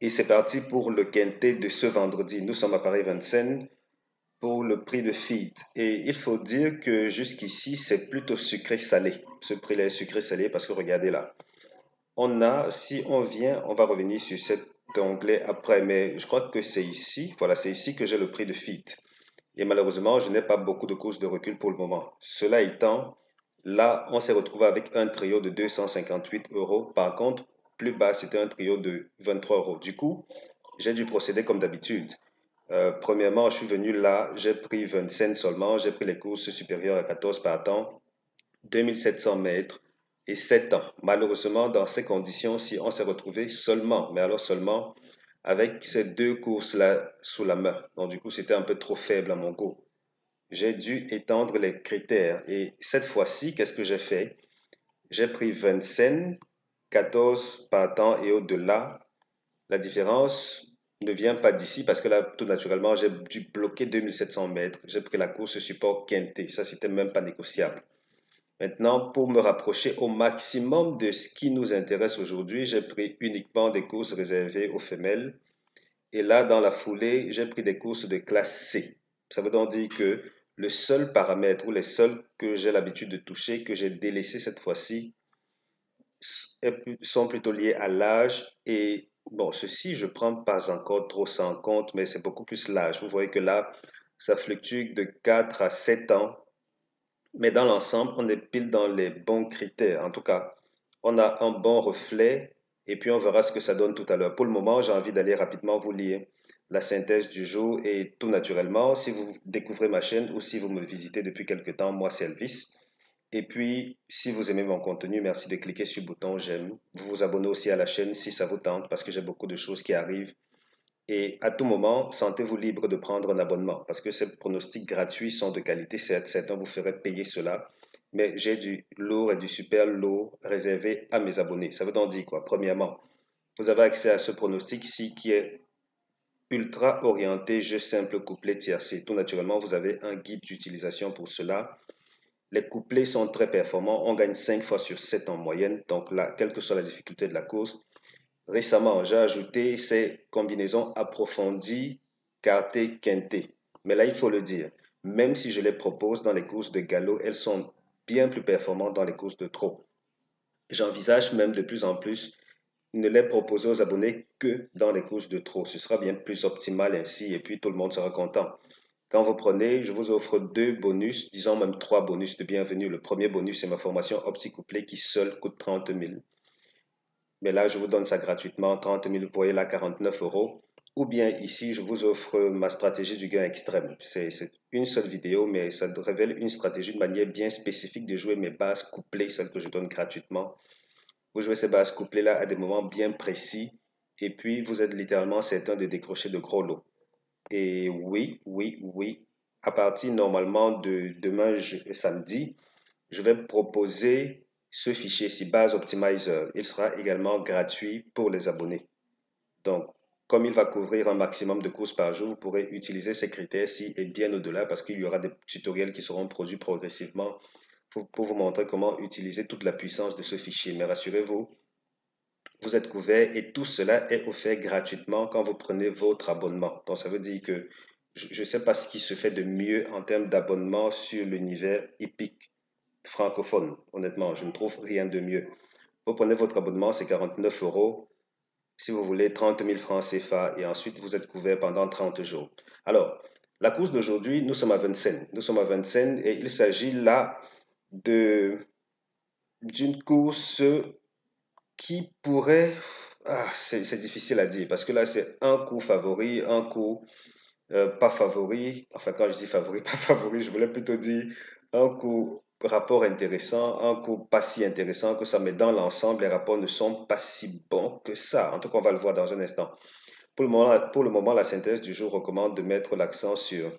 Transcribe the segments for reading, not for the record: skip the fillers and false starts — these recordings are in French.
Et c'est parti pour le quintet de ce vendredi. Nous sommes à Paris Vincennes pour le prix de feed. Et il faut dire que jusqu'ici, c'est plutôt sucré-salé. Ce prix-là est sucré-salé parce que regardez là. Si on vient, on va revenir sur cet onglet après, mais je crois que c'est ici, voilà, c'est ici que j'ai le prix de feed. Et malheureusement, je n'ai pas beaucoup de courses de recul pour le moment. Cela étant, là, on s'est retrouvé avec un trio de 258 euros. Par contre, plus bas, c'était un trio de 23 euros. Du coup, j'ai dû procéder comme d'habitude. Premièrement, je suis venu là, j'ai pris 20 cents seulement, j'ai pris les courses supérieures à 14 par temps, 2700 mètres et 7 ans. Malheureusement, dans ces conditions-ci, on s'est retrouvé seulement, mais alors seulement, avec ces deux courses-là sous la main. Donc, du coup, c'était un peu trop faible à mon goût. J'ai dû étendre les critères. Et cette fois-ci, qu'est-ce que j'ai fait? J'ai pris 20 cents, 14 par temps et au-delà. La différence ne vient pas d'ici parce que là, tout naturellement, j'ai dû bloquer 2700 mètres. J'ai pris la course support quintet. Ça, c'était même pas négociable. Maintenant, pour me rapprocher au maximum de ce qui nous intéresse aujourd'hui, j'ai pris uniquement des courses réservées aux femelles. Et là, dans la foulée, j'ai pris des courses de classe C. Ça veut donc dire que le seul paramètre ou les seuls que j'ai l'habitude de toucher, que j'ai délaissé cette fois-ci, sont plutôt liés à l'âge. Et bon, ceci, je prends pas encore trop ça en compte, mais c'est beaucoup plus l'âge. Vous voyez que là, ça fluctue de 4 à 7 ans. Mais dans l'ensemble, on est pile dans les bons critères. En tout cas, on a un bon reflet et puis on verra ce que ça donne tout à l'heure. Pour le moment, j'ai envie d'aller rapidement vous lire la synthèse du jour et tout naturellement, si vous découvrez ma chaîne ou si vous me visitez depuis quelque temps, moi c'est Elvis. Et puis, si vous aimez mon contenu, merci de cliquer sur le bouton j'aime. Vous vous abonnez aussi à la chaîne si ça vous tente parce que j'ai beaucoup de choses qui arrivent. Et à tout moment, sentez-vous libre de prendre un abonnement parce que ces pronostics gratuits sont de qualité. Certains vous feraient payer cela, mais j'ai du lourd et du super lourd réservé à mes abonnés. Ça veut donc dire quoi? Premièrement, vous avez accès à ce pronostic ici qui est ultra orienté jeu simple couplet tiercé. Tout naturellement, vous avez un guide d'utilisation pour cela. Les couplets sont très performants. On gagne 5 fois sur 7 en moyenne. Donc là, quelle que soit la difficulté de la course, récemment, j'ai ajouté ces combinaisons approfondies quarté quinté. Mais là, il faut le dire, même si je les propose dans les courses de galop, elles sont bien plus performantes dans les courses de trot. J'envisage même de plus en plus ne les proposer aux abonnés que dans les courses de trot. Ce sera bien plus optimal ainsi et puis tout le monde sera content. Quand vous prenez, je vous offre deux bonus, disons même trois bonus de bienvenue. Le premier bonus, c'est ma formation opti-couplée qui seule coûte 30 000. Mais là, je vous donne ça gratuitement, 30 000, vous voyez là, 49 euros. Ou bien ici, je vous offre ma stratégie du gain extrême. C'est une seule vidéo, mais ça révèle une stratégie de manière bien spécifique de jouer mes bases couplées, celles que je donne gratuitement. Vous jouez ces bases couplées-là à des moments bien précis, et puis vous êtes littéralement certain de décrocher de gros lots. Et oui, oui, oui, à partir normalement de demain, samedi, je vais proposer ce fichier-ci, Base Optimizer. Il sera également gratuit pour les abonnés. Donc, comme il va couvrir un maximum de courses par jour, vous pourrez utiliser ces critères-ci et bien au-delà parce qu'il y aura des tutoriels qui seront produits progressivement pour vous montrer comment utiliser toute la puissance de ce fichier. Mais rassurez-vous, vous êtes couvert et tout cela est offert gratuitement quand vous prenez votre abonnement. Donc, ça veut dire que je ne sais pas ce qui se fait de mieux en termes d'abonnement sur l'univers hippique francophone. Honnêtement, je ne trouve rien de mieux. Vous prenez votre abonnement, c'est 49 euros. Si vous voulez 30 000 francs CFA et ensuite vous êtes couvert pendant 30 jours. Alors, la course d'aujourd'hui, nous sommes à Vincennes. Nous sommes à Vincennes et il s'agit là de d'une course qui pourrait... Ah, c'est difficile à dire parce que là, c'est un coup favori, un coup pas favori. Enfin, quand je dis favori, pas favori, je voulais plutôt dire un coup rapport intéressant, un coup pas si intéressant que ça, mais dans l'ensemble, les rapports ne sont pas si bons que ça. En tout cas, on va le voir dans un instant. Pour le moment, la synthèse du jour recommande de mettre l'accent sur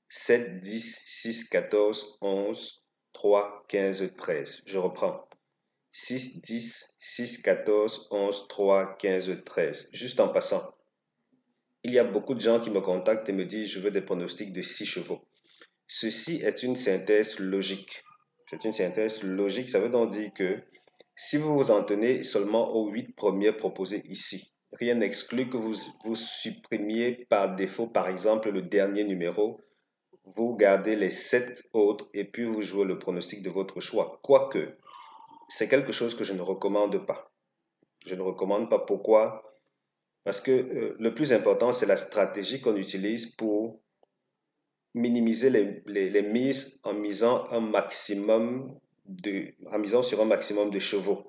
7, 10, 6, 14, 11, 3, 15, 13. Je reprends. 6, 10, 6, 14, 11, 3, 15, 13. Juste en passant, il y a beaucoup de gens qui me contactent et me disent je veux des pronostics de 6 chevaux. Ceci est une synthèse logique. C'est une synthèse logique. Ça veut donc dire que si vous vous en tenez seulement aux 8 premiers proposés ici, rien n'exclut que vous supprimiez par défaut, par exemple, le dernier numéro. Vous gardez les 7 autres et puis vous jouez le pronostic de votre choix. Quoique, c'est quelque chose que je ne recommande pas. Je ne recommande pas. Pourquoi? Parce que le plus important, c'est la stratégie qu'on utilise pour minimiser les mises en misant en misant sur un maximum de chevaux.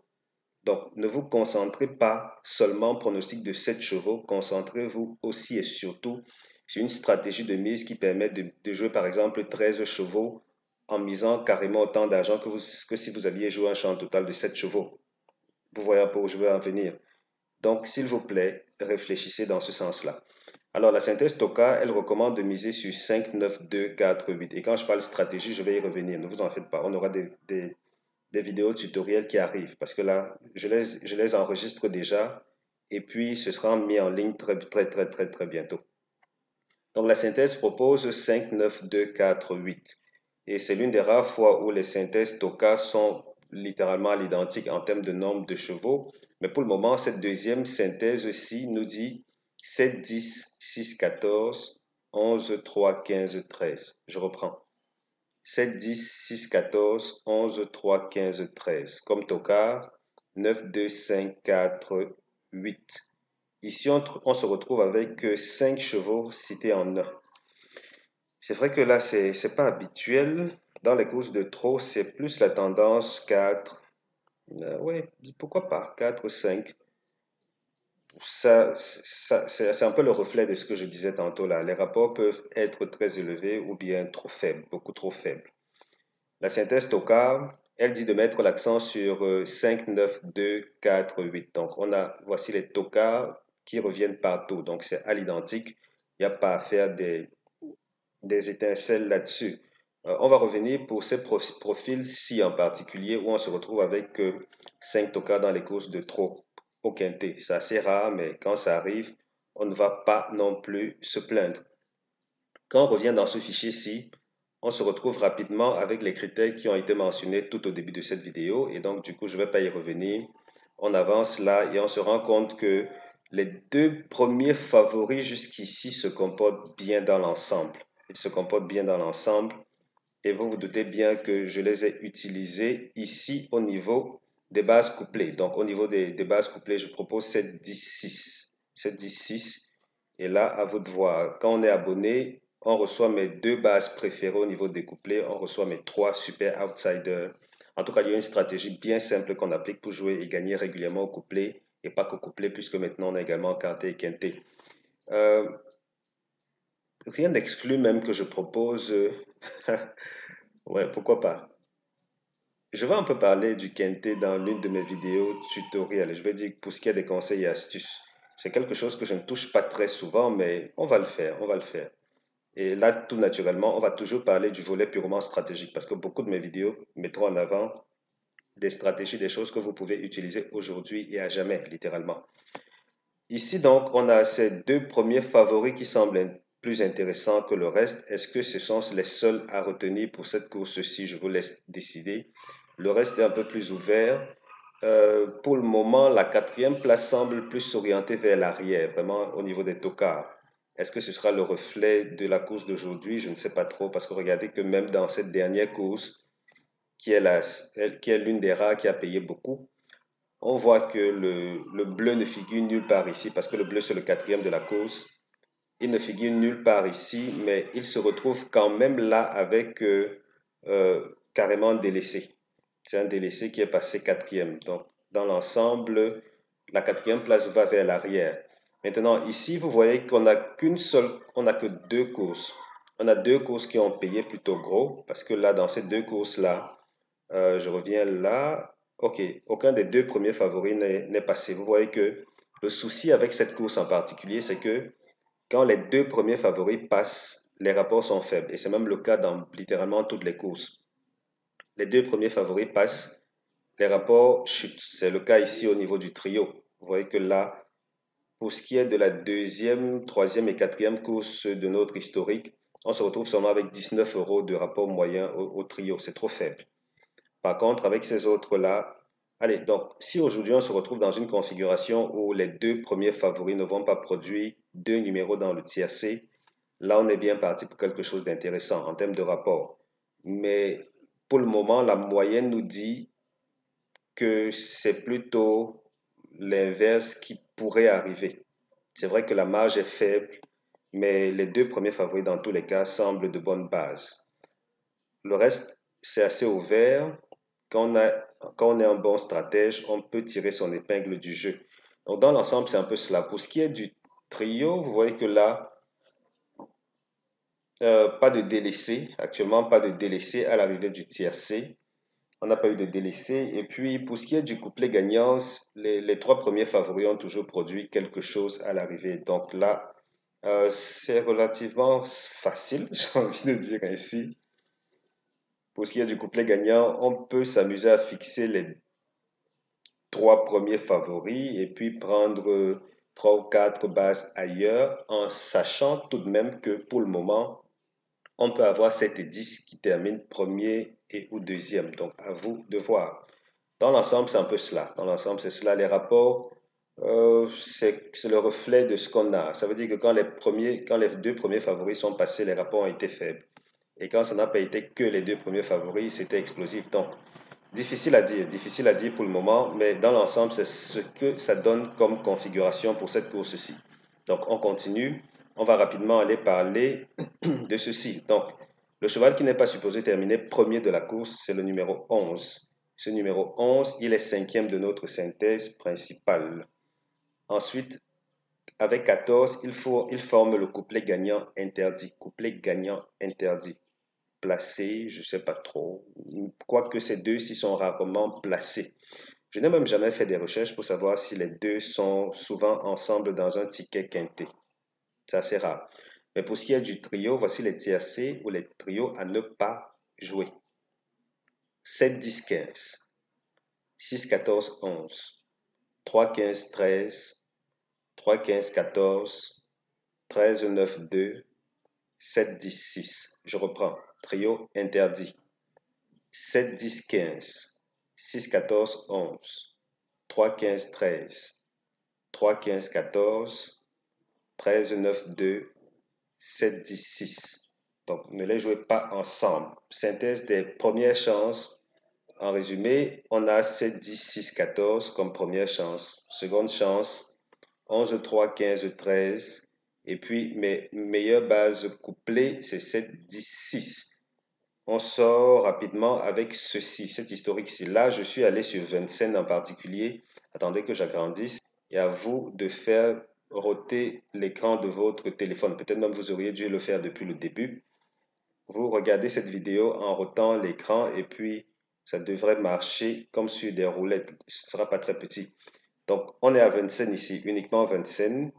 Donc, ne vous concentrez pas seulement pronostic de 7 chevaux, concentrez-vous aussi et surtout sur une stratégie de mise qui permet de jouer par exemple 13 chevaux en misant carrément autant d'argent que si vous aviez joué un champ total de 7 chevaux. Vous voyez un peu où je veux en venir. Donc, s'il vous plaît, réfléchissez dans ce sens-là. Alors, la synthèse Toka, elle recommande de miser sur 5, 9, 2, 4, 8. Et quand je parle stratégie, je vais y revenir. Ne vous en faites pas. On aura des vidéos tutoriels qui arrivent parce que là, je les enregistre déjà et puis ce sera mis en ligne très bientôt. Donc, la synthèse propose 5, 9, 2, 4, 8. Et c'est l'une des rares fois où les synthèses Toka sont littéralement à l'identique en termes de nombre de chevaux. Mais pour le moment, cette deuxième synthèse-ci nous dit 7, 10, 6, 14, 11, 3, 15, 13. Je reprends. 7, 10, 6, 14, 11, 3, 15, 13. Comme Tokar, 9, 2, 5, 4, 8. Ici, on se retrouve avec 5 chevaux cités en 1. C'est vrai que là, c'est pas habituel. Dans les courses de trot, c'est plus la tendance 4. Oui, pourquoi pas 4, 5. C'est un peu le reflet de ce que je disais tantôt là. Les rapports peuvent être très élevés ou bien trop faibles, beaucoup trop faibles. La synthèse Tokar, elle dit de mettre l'accent sur 5, 9, 2, 4, 8. Donc, voici les Tokars qui reviennent partout. Donc, c'est à l'identique. Il n'y a pas à faire des étincelles là-dessus. On va revenir pour ces profils-ci en particulier où on se retrouve avec 5 Tokars dans les courses de trot au quintet. C'est assez rare, mais quand ça arrive, on ne va pas non plus se plaindre. Quand on revient dans ce fichier-ci, on se retrouve rapidement avec les critères qui ont été mentionnés tout au début de cette vidéo. Et donc, du coup, je ne vais pas y revenir. On avance là et on se rend compte que les deux premiers favoris jusqu'ici se comportent bien dans l'ensemble. Ils se comportent bien dans l'ensemble. Et vous vous doutez bien que je les ai utilisés ici au niveau des bases couplées. Donc, au niveau des bases couplées, je propose 7, 10, 6. 7, 10, 6. Et là, à vous de voir. Quand on est abonné, on reçoit mes 2 bases préférées au niveau des couplets. On reçoit mes 3 super outsiders. En tout cas, il y a une stratégie bien simple qu'on applique pour jouer et gagner régulièrement au couplet. Et pas qu'au couplet, puisque maintenant on a également quintet et quintet. Rien n'exclut même que je propose... ouais, pourquoi pas. Je vais un peu parler du quintet dans l'une de mes vidéos tutoriels. Je vais dire pour ce qui est des conseils et astuces. C'est quelque chose que je ne touche pas très souvent, mais on va le faire, on va le faire. Et là, tout naturellement, on va toujours parler du volet purement stratégique parce que beaucoup de mes vidéos mettront en avant des stratégies, des choses que vous pouvez utiliser aujourd'hui et à jamais, littéralement. Ici, donc, on a ces 2 premiers favoris qui semblent plus intéressants que le reste. Est-ce que ce sont les seuls à retenir pour cette course-ci? Je vous laisse décider. Le reste est un peu plus ouvert. Pour le moment, la 4e place semble plus s'orienter vers l'arrière, vraiment au niveau des tocards. Est-ce que ce sera le reflet de la course d'aujourd'hui? Je ne sais pas trop, parce que regardez que même dans cette dernière course, qui est l'une des rares qui a payé beaucoup, on voit que le bleu ne figure nulle part ici, parce que le bleu c'est le 4e de la course. Il ne figure nulle part ici, mais il se retrouve quand même là avec carrément délaissé. C'est un délaissé qui est passé 4e. Donc, dans l'ensemble, la 4e place va vers l'arrière. Maintenant, ici, vous voyez qu'on n'a qu'une seule, on n'a que 2 courses. On a 2 courses qui ont payé plutôt gros, parce que là, dans ces 2 courses-là, je reviens là. Ok, aucun des 2 premiers favoris n'est passé. Vous voyez que le souci avec cette course en particulier, c'est que quand les 2 premiers favoris passent, les rapports sont faibles. Et c'est même le cas dans littéralement toutes les courses. Les 2 premiers favoris passent, les rapports chutent. C'est le cas ici au niveau du trio. Vous voyez que là, pour ce qui est de la 2e, 3e et 4e course de notre historique, on se retrouve seulement avec 19 € de rapport moyen au trio. C'est trop faible. Par contre, avec ces autres-là, Allez, donc, si aujourd'hui on se retrouve dans une configuration où les deux premiers favoris ne vont pas produire deux numéros dans le tiercé, là on est bien parti pour quelque chose d'intéressant en termes de rapport. Mais pour le moment, la moyenne nous dit que c'est plutôt l'inverse qui pourrait arriver. C'est vrai que la marge est faible, mais les deux premiers favoris dans tous les cas semblent de bonne base. Le reste, c'est assez ouvert. Quand on est un bon stratège, on peut tirer son épingle du jeu. Donc, dans l'ensemble, c'est un peu cela. Pour ce qui est du trio, vous voyez que là, pas de délaissé. Actuellement, pas de délaissé à l'arrivée du tiercé. On n'a pas eu de délaissé. Et puis, pour ce qui est du couplet gagnant, les trois premiers favoris ont toujours produit quelque chose à l'arrivée. Donc là, c'est relativement facile, j'ai envie de dire ainsi. Pour ce qui est du couplet gagnant, on peut s'amuser à fixer les trois premiers favoris et puis prendre trois ou quatre bases ailleurs en sachant tout de même que pour le moment, on peut avoir 7 et 10 qui terminent premier et ou deuxième. Donc, à vous de voir. Dans l'ensemble, c'est un peu cela. Dans l'ensemble, c'est cela. Les rapports, c'est le reflet de ce qu'on a. Ça veut dire que quand les deux premiers favoris sont passés, les rapports ont été faibles. Et quand ça n'a pas été que les deux premiers favoris, c'était explosif. Donc, difficile à dire pour le moment, mais dans l'ensemble, c'est ce que ça donne comme configuration pour cette course-ci. Donc, on continue. On va rapidement aller parler de ceci. Donc, le cheval qui n'est pas supposé terminer premier de la course, c'est le numéro 11. Ce numéro 11, il est cinquième de notre synthèse principale. Ensuite, avec 14, il forme le couplet gagnant interdit. Couplet gagnant interdit. Placé, je ne sais pas trop. Quoique ces deux-ci sont rarement placés. Je n'ai même jamais fait des recherches pour savoir si les deux sont souvent ensemble dans un ticket quinté. C'est assez rare. Mais pour ce qui est du trio, voici les tiercés ou les trios à ne pas jouer. 7, 10, 15. 6, 14, 11. 3, 15, 13. 3, 15, 14. 13, 9, 2. 7, 10, 6. Je reprends. Trio interdit. 7, 10, 15. 6, 14, 11. 3, 15, 13. 3, 15, 14. 13, 9, 2. 7, 10, 6. Donc, ne les jouez pas ensemble. Synthèse des premières chances. En résumé, on a 7, 10, 6, 14 comme première chance. Seconde chance, 11, 3, 15, 13. Et puis, mes meilleures bases couplées, c'est 7, 10, 6. On sort rapidement avec ceci, cet historique-ci. Là, je suis allé sur Vincennes en particulier. Attendez que j'agrandisse. Et à vous de faire roter l'écran de votre téléphone. Peut-être même vous auriez dû le faire depuis le début. Vous regardez cette vidéo en rotant l'écran et puis ça devrait marcher comme sur des roulettes. Ce ne sera pas très petit. Donc, on est à Vincennes ici, uniquement Vincennes.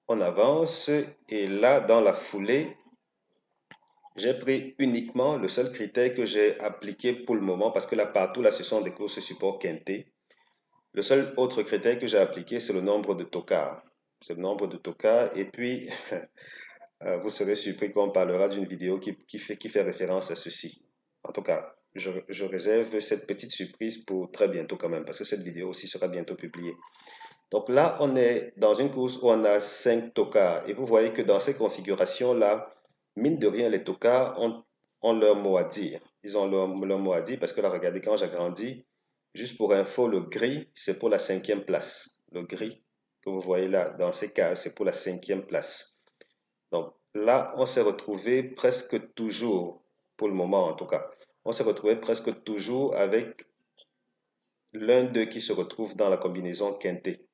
On avance et là, dans la foulée, j'ai pris uniquement le seul critère que j'ai appliqué pour le moment parce que là, partout, là, ce sont des courses support quinté. Le seul autre critère que j'ai appliqué, c'est le nombre de tocars. C'est le nombre de tocars et puis vous serez surpris qu'on parlera d'une vidéo qui fait référence à ceci. En tout cas, je réserve cette petite surprise pour très bientôt quand même, parce que cette vidéo aussi sera bientôt publiée. Donc là, on est dans une course où on a 5 tocards. Et vous voyez que dans ces configurations-là, mine de rien, les tocards ont leur mot à dire. Ils ont leur mot à dire parce que là, regardez, quand j'agrandis, juste pour info, le gris, c'est pour la cinquième place. Le gris que vous voyez là, dans ces cas, c'est pour la cinquième place. Donc là, on s'est retrouvé presque toujours, pour le moment en tout cas, on s'est retrouvé presque toujours avec l'un d'eux qui se retrouve dans la combinaison quintée.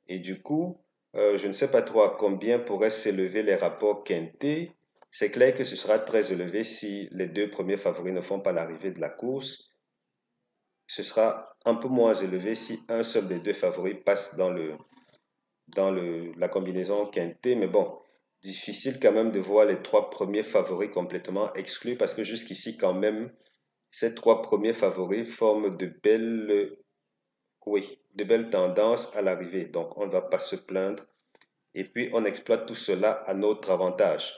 Et du coup, je ne sais pas trop à combien pourraient s'élever les rapports quintés. C'est clair que ce sera très élevé si les deux premiers favoris ne font pas l'arrivée de la course. Ce sera un peu moins élevé si un seul des deux favoris passe la combinaison quintée. Mais bon, difficile quand même de voir les trois premiers favoris complètement exclus parce que jusqu'ici quand même, ces trois premiers favoris forment de belles tendances à l'arrivée. Donc on ne va pas se plaindre. Et puis on exploite tout cela à notre avantage.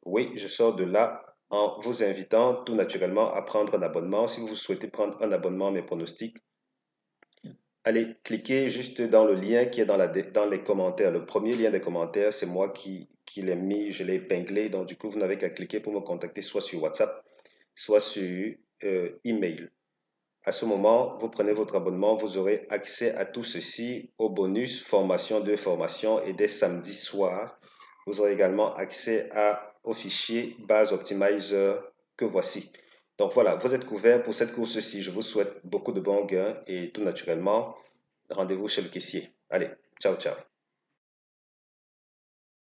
Oui, je sors de là en vous invitant tout naturellement à prendre un abonnement. Si vous souhaitez prendre un abonnement à mes pronostics, allez, cliquez juste dans le lien qui est dans les commentaires. Le premier lien des commentaires, c'est moi qui l'ai mis, je l'ai épinglé. Donc, du coup, vous n'avez qu'à cliquer pour me contacter soit sur WhatsApp, soit sur email. À ce moment, vous prenez votre abonnement, vous aurez accès à tout ceci, au bonus, formation de formation et dès samedi soir, vous aurez également accès au fichier base optimizer que voici. Donc voilà, vous êtes couvert pour cette course-ci. Je vous souhaite beaucoup de bons gains et tout naturellement, rendez-vous chez le caissier. Allez, ciao, ciao.